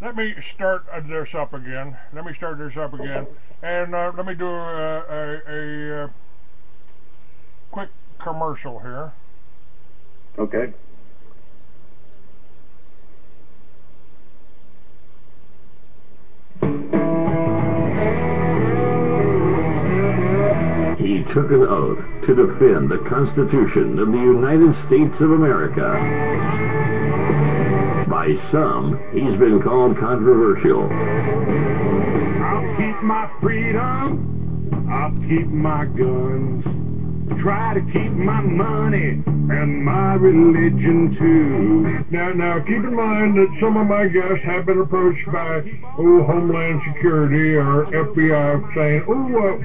Let me start this up again. And let me do a quick commercial here. Okay. He took an oath to defend the Constitution of the United States of America. By some, he's been called controversial. I'll keep my freedom, I'll keep my guns, try to keep my money and my religion too. Now, keep in mind that some of my guests have been approached by Homeland Security or FBI saying,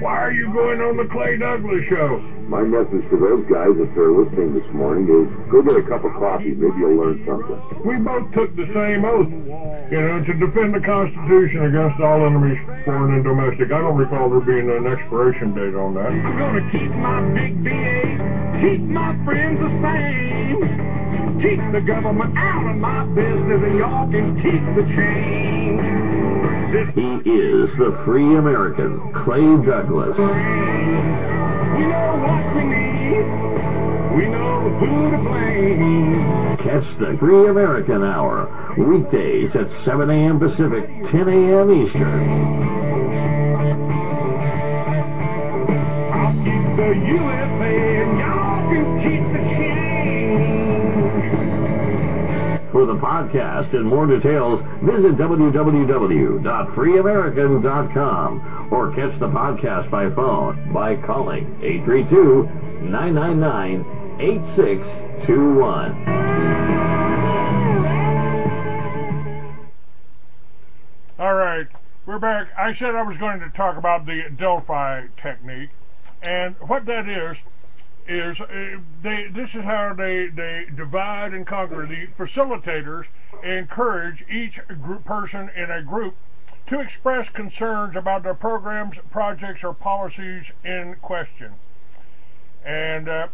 why are you going on the Clay Douglas show? My message to those guys, if they're listening this morning, is go get a cup of coffee. Maybe you'll learn something. We both took the same oath, to defend the Constitution against all enemies, foreign and domestic. I don't recall there being an expiration date on that. I'm gonna keep my big BA, keep my friends the same, keep the government out of my business, and y'all can keep the change. He is the free American, Clay Douglas. We know what we need. We know who to blame. Catch the Free American Hour, weekdays at 7 a.m. Pacific, 10 a.m. Eastern. I'll keep the USA and y'all can keep the change. For the podcast and more details, visit www.freeamerican.com or catch the podcast by phone by calling 832-999-8621. All right, we're back. I said I was going to talk about the Delphi technique, and what that is this is how they divide and conquer. The facilitators encourage each person in a group to express concerns about the programs, projects, or policies in question. And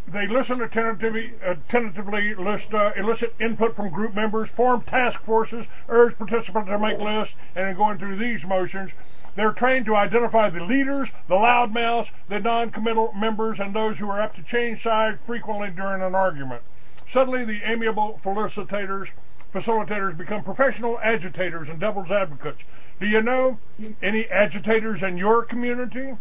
they listen attentively, elicit input from group members, form task forces, urge participants to make lists, and in going through these motions, they're trained to identify the leaders, the loudmouths, the non-committal members, and those who are apt to change sides frequently during an argument. Suddenly, the amiable facilitators become professional agitators and devil's advocates. Do you know any agitators in your community?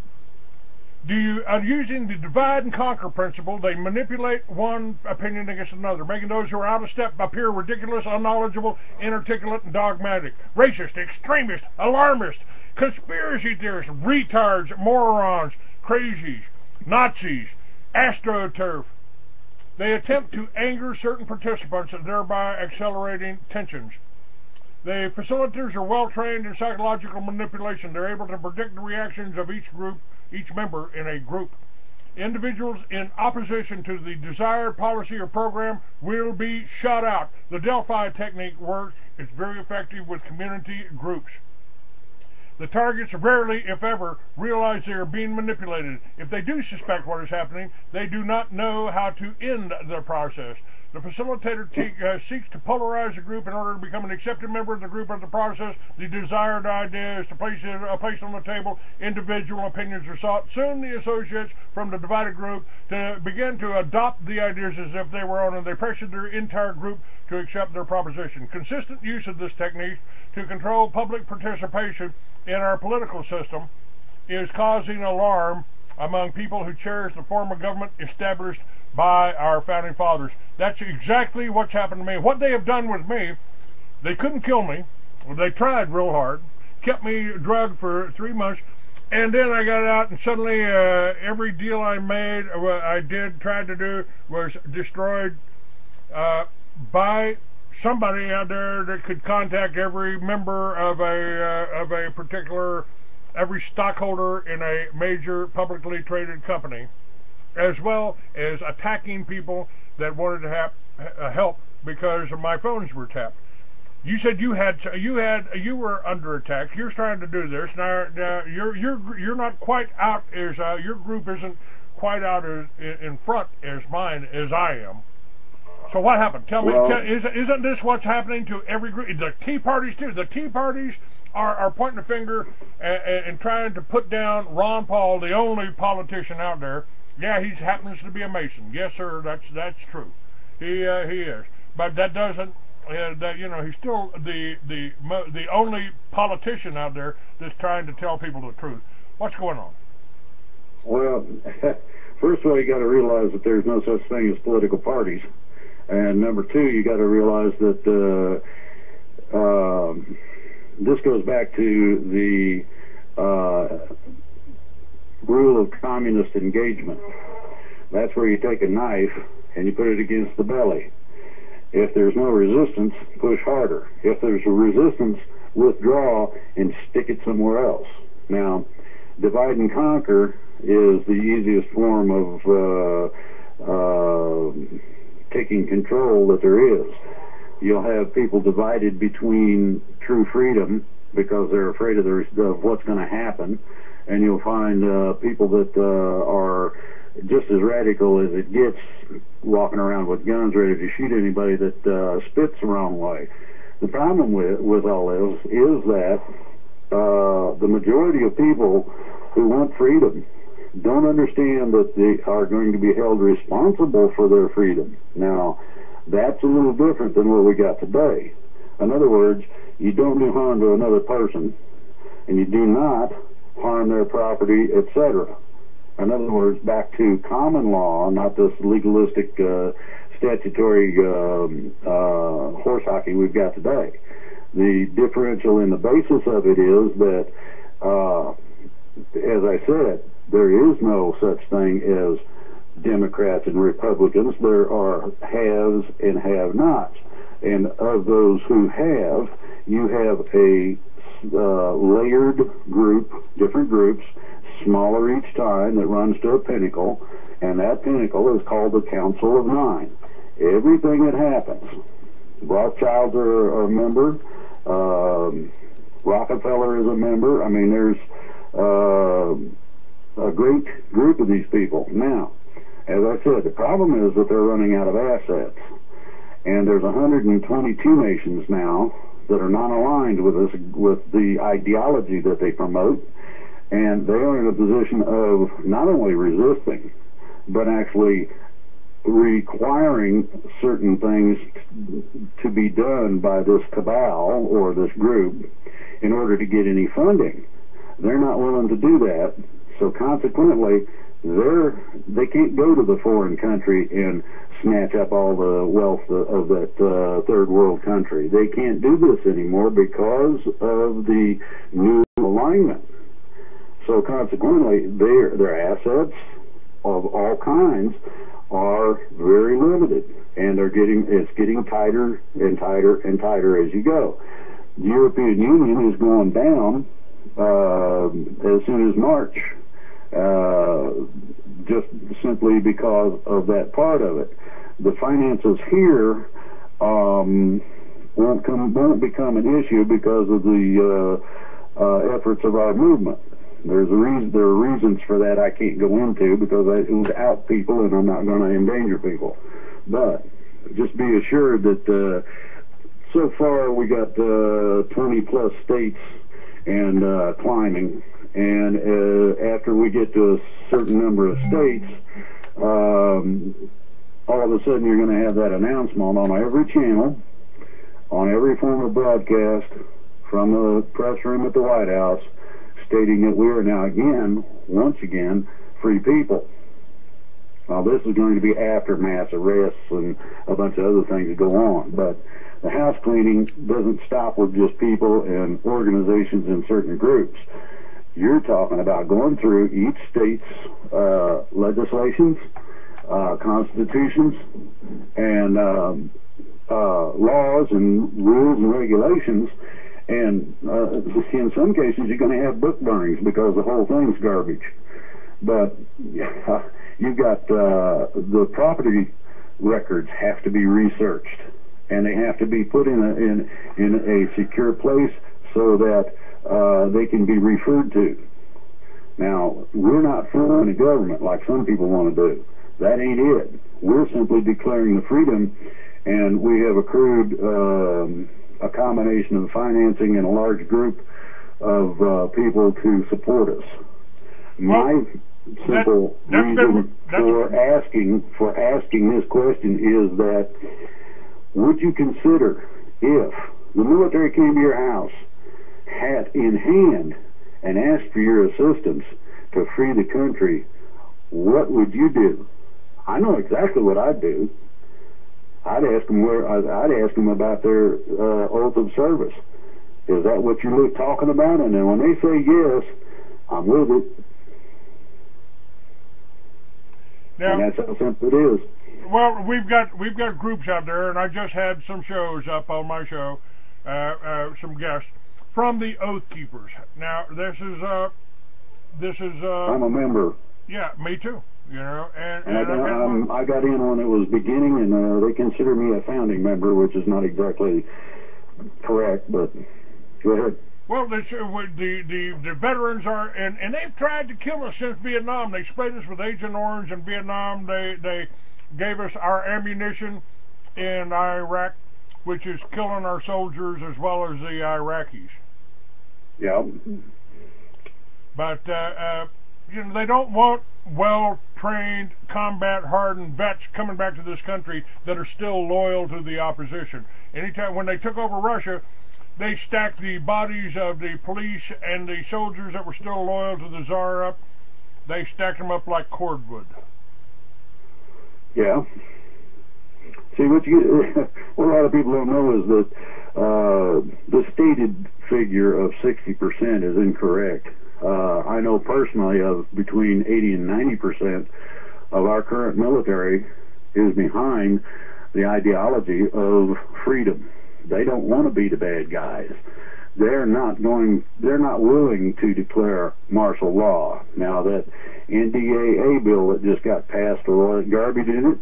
Using the divide and conquer principle, they manipulate one opinion against another, making those who are out of step appear ridiculous, unknowledgeable, inarticulate, and dogmatic. Racist, extremist, alarmist, conspiracy theorists, retards, morons, crazies, Nazis, astroturf. They attempt to anger certain participants and thereby accelerating tensions. The facilitators are well trained in psychological manipulation. They're able to predict the reactions of each member in a group. Individuals in opposition to the desired policy or program will be shut out. The Delphi technique works. It's very effective with community groups. The targets rarely, if ever, realize they are being manipulated. If they do suspect what is happening, they do not know how to end the process. The facilitator seeks to polarize the group in order to become an accepted member of the group of the process. The desired idea is to place on the table. Individual opinions are sought. Soon the associates from the divided group to begin to adopt the ideas as if they were own, and they pressure their entire group to accept their proposition. Consistent use of this technique to control public participation in our political system is causing alarm among people who cherish the form of government established by our founding fathers. That's exactly what's happened to me. What they have done with me, they couldn't kill me. They tried real hard, kept me drugged for 3 months, and then I got out, and suddenly every deal I made, tried to do, was destroyed by somebody out there that could contact every member of a particular, every stockholder in a major publicly traded company, as well as attacking people that wanted to have help because my phones were tapped. You said you were under attack. You're trying to do this now. You're not quite out as your group isn't quite out in front as mine as I am. So what happened? Tell me, Well, isn't this what's happening to every group? The Tea Parties too. The Tea Parties are pointing a finger and trying to put down Ron Paul, the only politician out there. Yeah, he happens to be a Mason. Yes, sir, that's true. He is. But that doesn't. He's still the only politician out there that's trying to tell people the truth. What's going on? Well, first of all, you got to realize that there's no such thing as political parties. And number two, you got to realize that this goes back to the rule of communist engagement. That's where you take a knife and you put it against the belly. If there's no resistance, push harder. If there's a resistance, withdraw and stick it somewhere else. Now, divide and conquer is the easiest form of taking control that there is. You'll have people divided between true freedom because they're afraid of what's going to happen, and you'll find people that are just as radical as it gets, walking around with guns ready to shoot anybody that spits the wrong way. The problem with all this is that the majority of people who want freedom don't understand that they are going to be held responsible for their freedom. Now, that's a little different than what we got today. In other words, you don't do harm to another person, and you do not harm their property, etc. In other words, back to common law, not this legalistic statutory horse hockey we've got today. The differential in the basis of it is that, as I said, there is no such thing as Democrats and Republicans. There are haves and have-nots. And of those who have, you have a layered group, different groups, smaller each time, that runs to a pinnacle, and that pinnacle is called the Council of Nine. Everything that happens, Rothschilds are a member, Rockefeller is a member. I mean, there's a great group of these people. Now, as I said, the problem is that they're running out of assets, and there's 122 nations now that are not aligned with the ideology that they promote, and they are in a position of not only resisting, but actually requiring certain things to be done by this cabal or this group in order to get any funding. They're not willing to do that, so consequently they can't go to the foreign country and snatch up all the wealth of that third world country. They can't do this anymore because of the new alignment. So consequently, their assets of all kinds are very limited, and it's getting tighter and tighter and tighter as you go. The European Union is going down as soon as March, just simply because of that part of it. The finances here won't become an issue because of the efforts of our movement. There are reasons for that I can't go into because it would out people, and I'm not going to endanger people. But just be assured that so far we got 20 plus states and climbing, and after we get to a certain number of states, all of a sudden you're going to have that announcement on every channel, on every form of broadcast, from the press room at the White House, stating that we are now once again, free people. Now, this is going to be after mass arrests and a bunch of other things that go on, but the house cleaning doesn't stop with just people and organizations and certain groups. You're talking about going through each state's legislations, constitutions, and laws and rules and regulations. And in some cases, you're going to have book burnings because the whole thing's garbage. But you've got the property records have to be researched, and they have to be put in a secure place so that they can be referred to. Now, we're not following the government like some people want to do. That ain't it. We're simply declaring the freedom, and we have accrued a combination of financing and a large group of people to support us. My simple reason for asking this question is that, would you consider, if the military came to your house, hat in hand, and asked for your assistance to free the country, what would you do? I know exactly what I'd do. I'd ask them about their oath of service. Is that what you're talking about? And then when they say yes, I'm with it. Now, and that's how simple it is. Well, we've got groups out there, and I just had some shows up on my show, some guests from the Oath Keepers. Now, this is I'm a member. Yeah, me too. You know, and I got in when it was beginning, and they consider me a founding member, which is not exactly correct, but go ahead. Well, the veterans are, and they've tried to kill us since Vietnam. They sprayed us with Agent Orange in Vietnam. They gave us our ammunition in Iraq, which is killing our soldiers as well as the Iraqis. Yeah. But you know, they don't want well-trained, combat-hardened vets coming back to this country that are still loyal to the opposition. Anytime when they took over Russia, they stacked the bodies of the police and the soldiers that were still loyal to the Tsar up. They stacked them up like cordwood. Yeah. See, what a lot of people don't know is that the stated figure of 60% is incorrect. I know personally of between 80 and 90% of our current military is behind the ideology of freedom. They don't want to be the bad guys. They're not willing to declare martial law. Now, that NDAA bill that just got passed with all that garbage in it,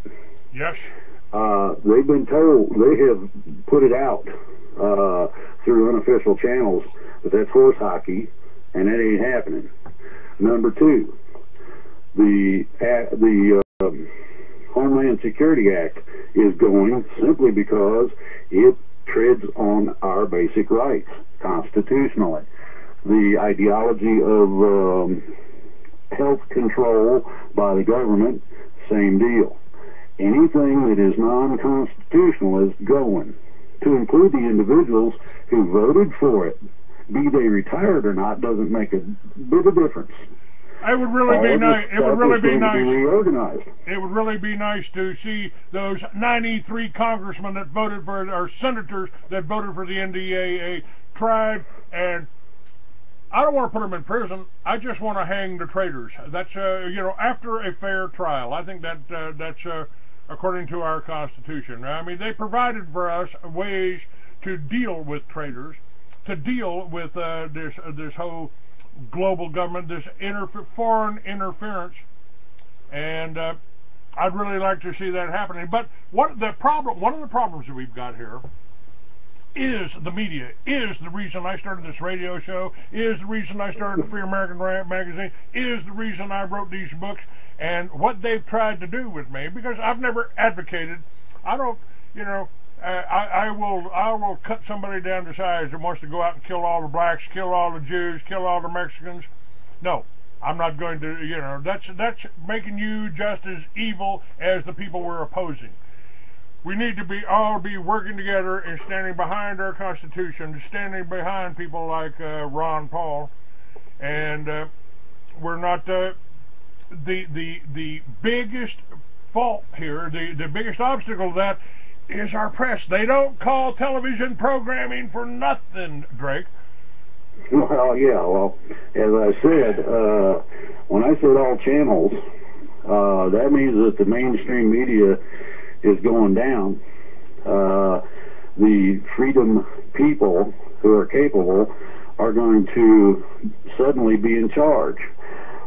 yes, they've been told, they have put it out through unofficial channels that that's horse hockey, and that ain't happening. Number two, the Homeland Security Act is going simply because it treads on our basic rights constitutionally. The ideology of health control by the government, same deal. Anything that is non-constitutional is going, to include the individuals who voted for it. Be they retired or not doesn't make a bit of difference. It would really be nice. It would really be nice. Reorganized. It would really be nice to see those 93 congressmen that voted for, or senators that voted for the NDAA, tried, and I don't want to put them in prison. I just want to hang the traitors. That's you know, after a fair trial. I think that that's according to our Constitution. I mean, they provided for us ways to deal with traitors, to deal with this whole global government, this foreign interference, and I'd really like to see that happening. But one of the problems that we've got here is the media, is the reason I started this radio show, is the reason I started the Free American Magazine, is the reason I wrote these books, and what they've tried to do with me, because I've never advocated, I don't, you know, I will cut somebody down to size that wants to go out and kill all the blacks, kill all the Jews, kill all the Mexicans. No, I'm not going to. You know, that's making you just as evil as the people we're opposing. We need to all be working together and standing behind our Constitution, standing behind people like Ron Paul, and we're not the biggest fault here. The biggest obstacle to that is our press. They don't call television programming for nothing, Drake. Well, yeah, well, as I said, when I said all channels, that means that the mainstream media is going down. The freedom people who are capable are going to suddenly be in charge.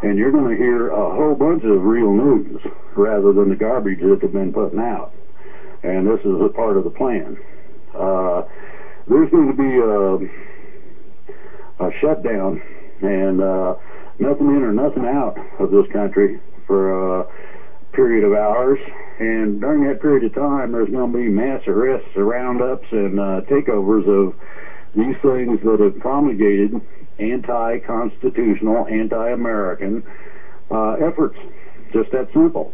And you're going to hear a whole bunch of real news rather than the garbage that they've been putting out. And this is a part of the plan. There's going to be a shutdown and nothing in or nothing out of this country for period of hours, and during that period of time, there's going to be mass arrests, roundups, and takeovers of these things that have promulgated anti-constitutional, anti-American efforts. Just that simple.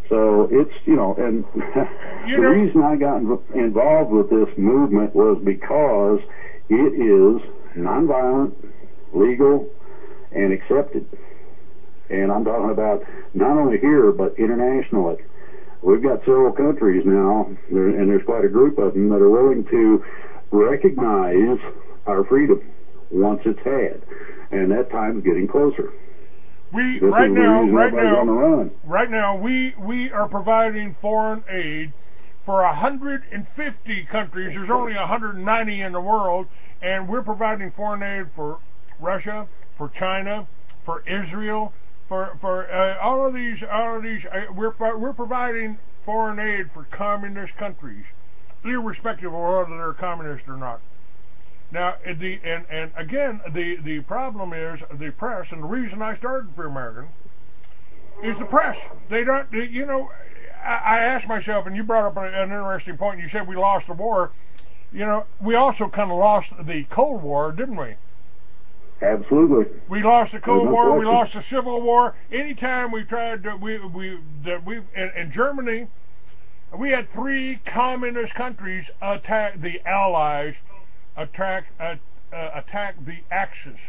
So it's, and the reason I got involved with this movement was because it is nonviolent, legal, and accepted. And I'm talking about not only here, but internationally. We've got several countries now, and there's quite a group of them that are willing to recognize our freedom once it's had. And that time's getting closer. Right now, we are providing foreign aid for 150 countries. There's only 190 in the world, and we're providing foreign aid for Russia, for China, for Israel, for all of these. We're providing foreign aid for communist countries, irrespective of whether they're communist or not. Now, again, the problem is the press, and the reason I started Free American is the press. They don't, I asked myself, and you brought up an interesting point. You said we lost the war. We also kind of lost the Cold War, didn't we? Absolutely. We lost the Cold War. We lost the Civil War. Anytime we tried to, in Germany, we had 3 communist countries attack the Allies. Attack the Axis,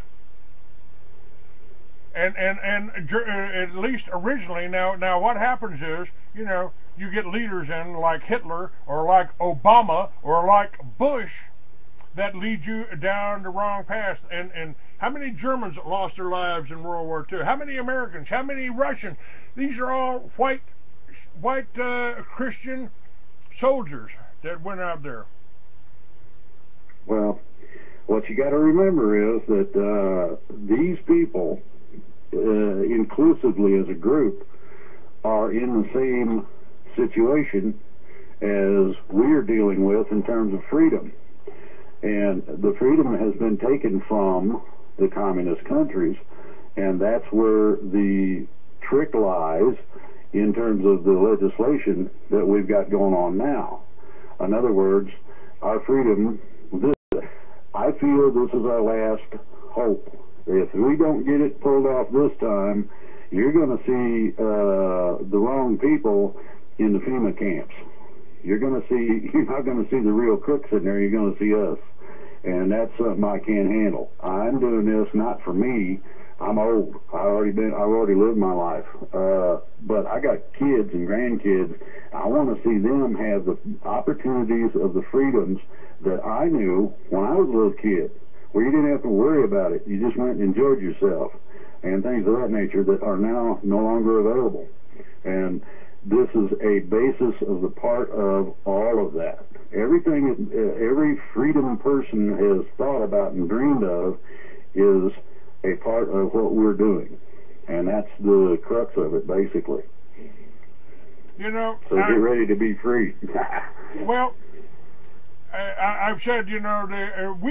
and at least originally. Now what happens is, you get leaders in like Hitler or like Obama or like Bush that lead you down the wrong path. And how many Germans lost their lives in World War II? How many Americans? How many Russians? These are all white Christian soldiers that went out there. Well, what you got to remember is that these people, inclusively as a group, are in the same situation as we're dealing with in terms of freedom. And the freedom has been taken from the communist countries, and that's where the trick lies in terms of the legislation that we've got going on now. In other words, our freedom... I feel this is our last hope. If we don't get it pulled off this time, you're going to see the wrong people in the FEMA camps. You're not going to see the real crooks in there. You're going to see us, and that's something I can't handle. I'm doing this not for me. I'm old. I've already lived my life. But I got kids and grandkids. I want to see them have the opportunities of the freedoms that I knew when I was a little kid, where you didn't have to worry about it. You just went and enjoyed yourself, and things of that nature that are now no longer available. And this is a basis of the part of all of that. Everything, every freedom person has thought about and dreamed of is a part of what we're doing, and that's the crux of it, basically. So get ready to be free. Well, I've said, we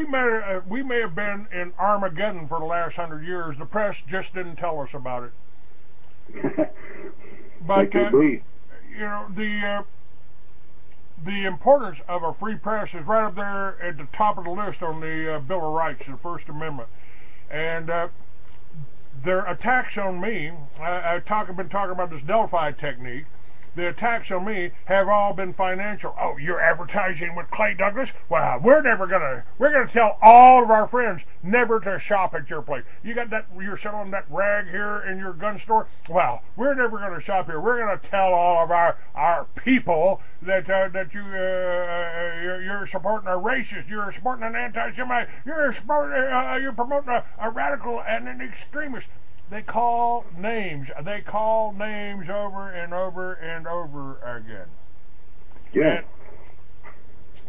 may have been in Armageddon for the last 100 years. The press just didn't tell us about it. But the importance of a free press is right up there at the top of the list on the Bill of Rights, the First Amendment. And their attacks on me, I've been talking about this Delphi technique. The attacks on me have all been financial. Oh, you're advertising with Clay Douglas? Well, we're gonna tell all of our friends never to shop at your place. You're selling that rag here in your gun store? Well, we're never gonna shop here. We're gonna tell all of our people that you're supporting a racist, you're supporting an anti-Semite, you're promoting a radical and an extremist. They call names. They call names over and over and over again. Yeah. And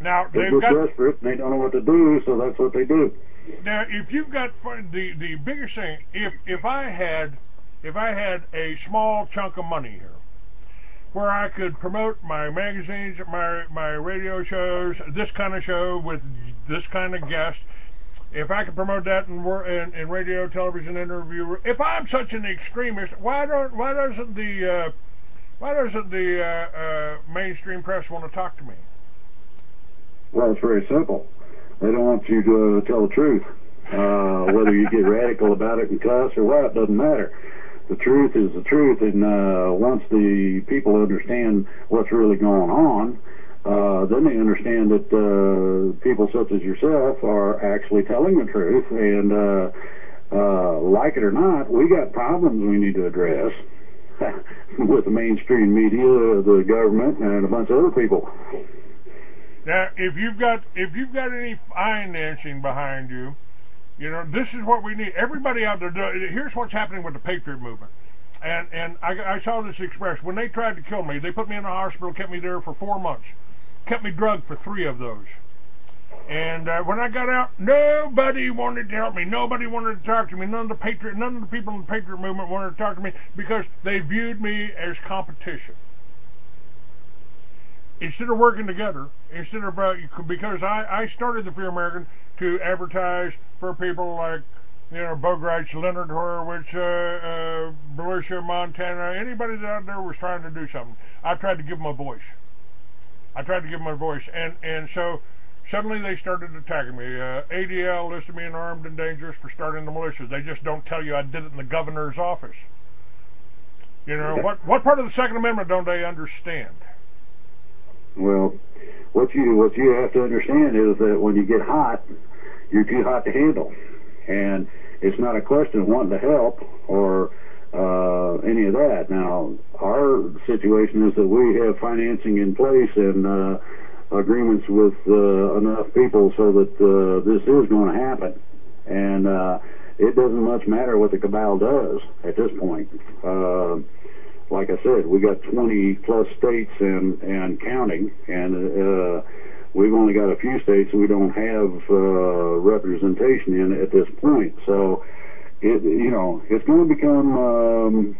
now they've got desperate. And they don't know what to do, so that's what they do. Now, if you've got the biggest thing, if I had a small chunk of money here, where I could promote my magazines, my radio shows, this kind of show with this kind of guest. If I could promote that in radio, television interview, if I'm such an extremist, why doesn't the Why doesn't the mainstream press want to talk to me? Well, it's very simple. They don't want you to tell the truth. Whether you get radical about it and cuss or what, doesn't matter. The truth is the truth, and once the people understand what's really going on, then they understand that people such as yourself are actually telling the truth, and like it or not, we got problems we need to address with the mainstream media, the government, and a bunch of other people. Now, if you've got any financing behind you, you know, this is what we need. Everybody out there, here's what's happening with the Patriot movement. And I saw this expressed. When they tried to kill me, they put me in a hospital, kept me there for 4 months, kept me drugged for 3 of those. And when I got out, nobody wanted to help me. Nobody wanted to talk to me. None of the people in the Patriot movement wanted to talk to me because they viewed me as competition. Instead of working together, because I started the Free American to advertise for people like, you know, Bogarts, Leonard Horowitz, Volusia, Montana, anybody out there was trying to do something. I tried to give them a voice. And so suddenly they started attacking me. ADL listed me in armed and dangerous for starting the militias. They just don't tell you I did it in the governor's office. You know, what part of the Second Amendment don't they understand? Well, what you have to understand is that when you get hot, you're too hot to handle, and it's not a question of wanting to help or any of that. Now, our situation is that we have financing in place and agreements with enough people so that this is going to happen, and it doesn't much matter what the cabal does at this point. Like I said, we got 20 plus states and counting, and we've only got a few states that we don't have representation in at this point. So, it's going to become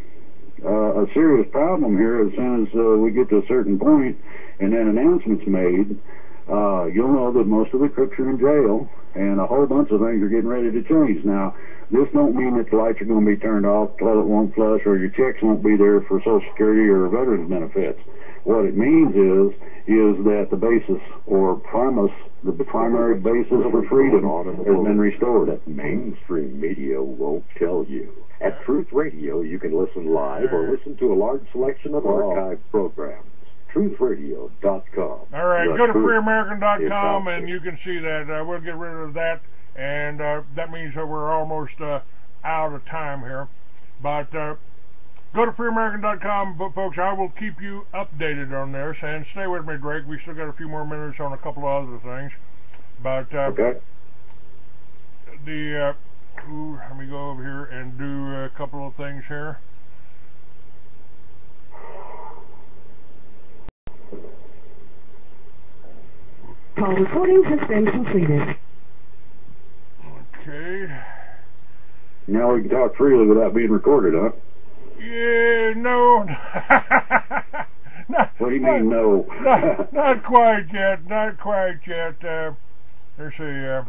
a serious problem here as soon as we get to a certain point, and then announcements made. You'll know that most of the crooks are in jail, and a whole bunch of things are getting ready to change. Now, this don't mean that the lights are going to be turned off, toilet won't flush, or your checks won't be there for Social Security or veterans benefits. What it means is that the basis or premise, the primary basis for freedom has been restored. That mainstream media won't tell you. At Truth Radio, you can listen live or listen to a large selection of archived programs. TruthRadio.com. All right, go to freeamerican.com and you can see that. We'll get rid of that, and that means that we're almost out of time here. But go to freeamerican.com, folks. I will keep you updated on this, and stay with me, Drake. We still got a few more minutes on a couple of other things. But okay. Let me go over here and do a couple of things here. Call recording has been completed. Okay. Now we can talk freely without being recorded, huh? Yeah, no. What do you mean, no? not quite yet. Not quite yet. Let's see.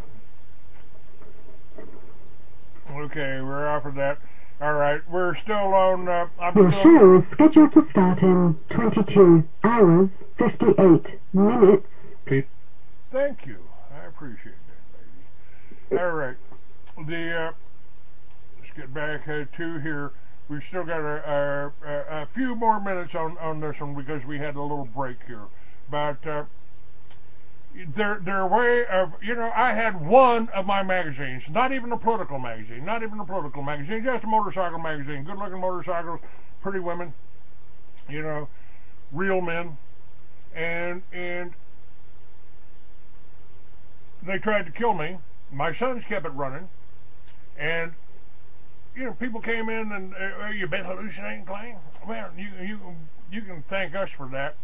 Okay, we're off of that. All right, we're still on. Your show is scheduled to start in 22 hours, 58 minutes. Thank you. I appreciate that, lady. All right. Let's get back to here. We've still got a few more minutes on this one because we had a little break here. But their way of, I had one of my magazines, not even a political magazine, just a motorcycle magazine, good-looking motorcycles, pretty women, real men, and they tried to kill me. My sons kept it running, and people came in and you've been hallucinating, Clay? Well, you can thank us for that.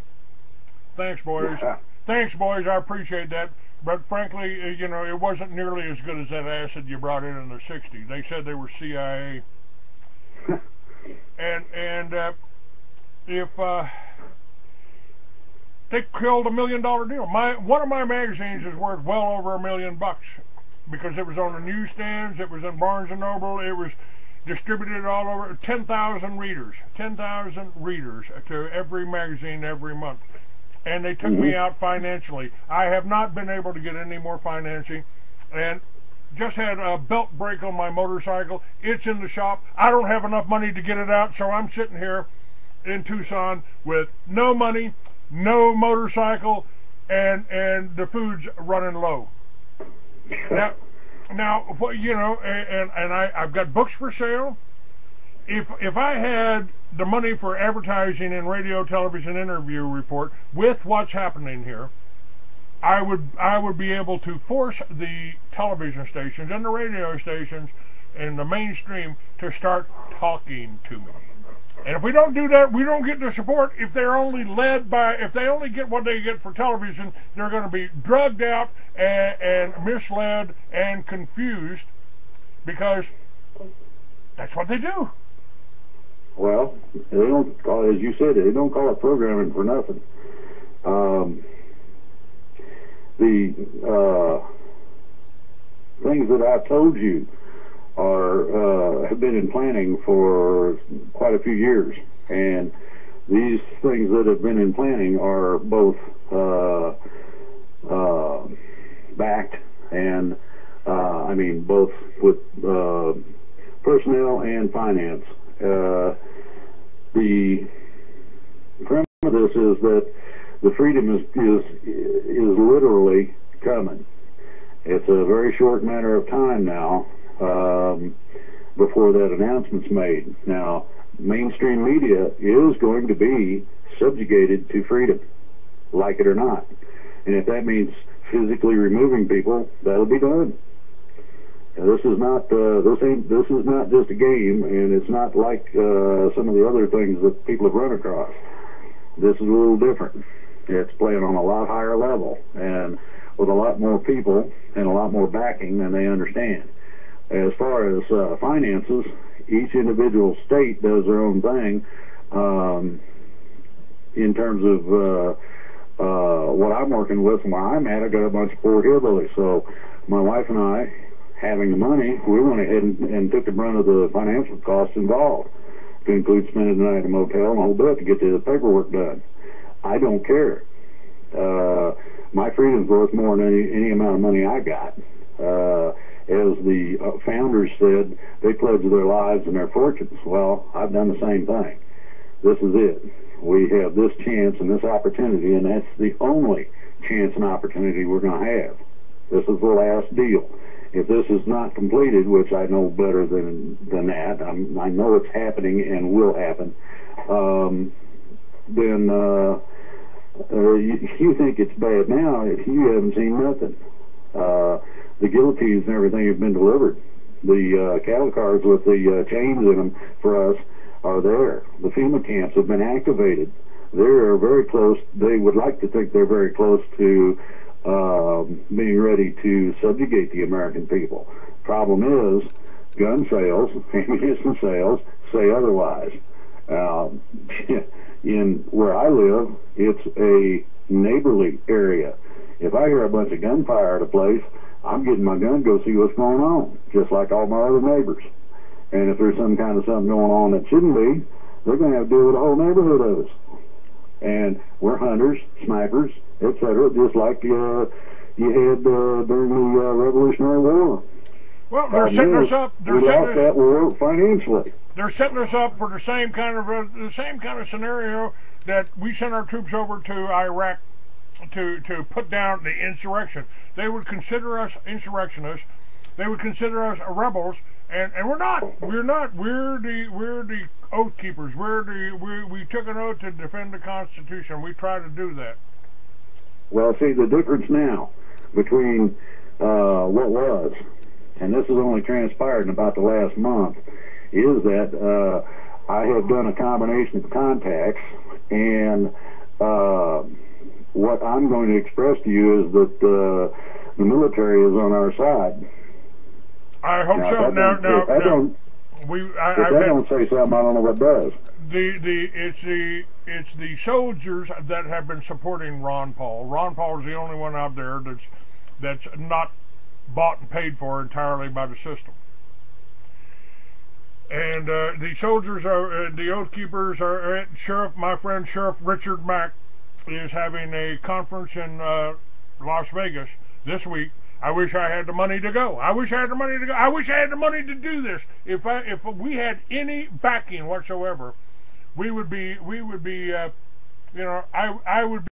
Thanks, boys. Thanks, boys. I appreciate that. But frankly, it wasn't nearly as good as that acid you brought in the '60s. They said they were CIA, and if they killed $1 million deal. One of my magazines is worth well over $1 million because it was on the newsstands, it was in Barnes and Noble, it distributed all over, 10,000 readers to every magazine every month. And they took me out financially. I have not been able to get any more financing, and just had a belt break on my motorcycle. It's in the shop. I don't have enough money to get it out, so I'm sitting here in Tucson with no money, no motorcycle, and the food's running low. Now, what, you know, and I've got books for sale. If I had the money for advertising and radio, television interview report with what's happening here, I would be able to force the television stations and the radio stations and the mainstream to start talking to me. And if we don't do that, we don't get the support. If they're only led by, if they only get what they get for television, they're going to be drugged out and misled and confused, because that's what they do. Well, they don't call, as you said, they don't call it programming for nothing. The things that I've told you have been in planning for quite a few years, and these things that have been in planning are both backed, and I mean both with personnel and finance. The premise of this is that the freedom is literally coming. It's a very short matter of time now before that announcement's made. Now, mainstream media is going to be subjugated to freedom, like it or not. And if that means physically removing people, that'll be done. Now, this is not just a game, and it's not like some of the other things that people have run across. This is a little different. It's playing on a lot higher level, and with a lot more people and a lot more backing than they understand. As far as finances, each individual state does their own thing in terms of what I'm working with. Where I'm at, I got a bunch of poor hillbillies, so my wife and I, having the money, we went ahead and took the brunt of the financial costs involved, to include spending the night in a motel and a whole bit to get the paperwork done. I don't care. My freedom's worth more than any amount of money I got. As the founders said, they pledged their lives and their fortunes. Well, I've done the same thing. This is it. We have this chance and this opportunity, and that's the only chance and opportunity we're going to have. This is the last deal. If this is not completed, which I know better than that, I know it's happening and will happen, then you think it's bad now if you haven't seen nothing. The guillotines and everything have been delivered. The cattle cars with the chains in them for us are there. The FEMA camps have been activated. They're very close. They would like to think they're very close to being ready to subjugate the American people. Problem is, gun sales, ammunition sales say otherwise. In where I live, it's a neighborly area. If I hear a bunch of gunfire at a place, I'm getting my gun to go see what's going on, just like all my other neighbors. And if there's some kind of something going on that shouldn't be, they're going to have to deal with the whole neighborhood of us. And we're hunters, snipers, etc., just like you had during the Revolutionary War. Well, they're setting us up. We lost that war financially. They're setting us up for the same kind of scenario that we sent our troops over to Iraq to put down the insurrection. They would consider us insurrectionists. They would consider us rebels, and we're not. We're not. We're the oath keepers. We took an oath to defend the Constitution. We try to do that. Well, see, the difference now between what was, and this has only transpired in about the last month, is that I have done a combination of contacts, and what I'm going to express to you is that the military is on our side. I hope now, so. If that don't say something, I don't know what does. It's the soldiers that have been supporting Ron Paul. Ron Paul is the only one out there that's not bought and paid for entirely by the system. And the soldiers are, the Oath Keepers are at my friend Sheriff Richard Mack is having a conference in Las Vegas this week. I wish I had the money to go. I wish I had the money to go. I wish I had the money to do this. If we had any backing whatsoever, we would be, I would be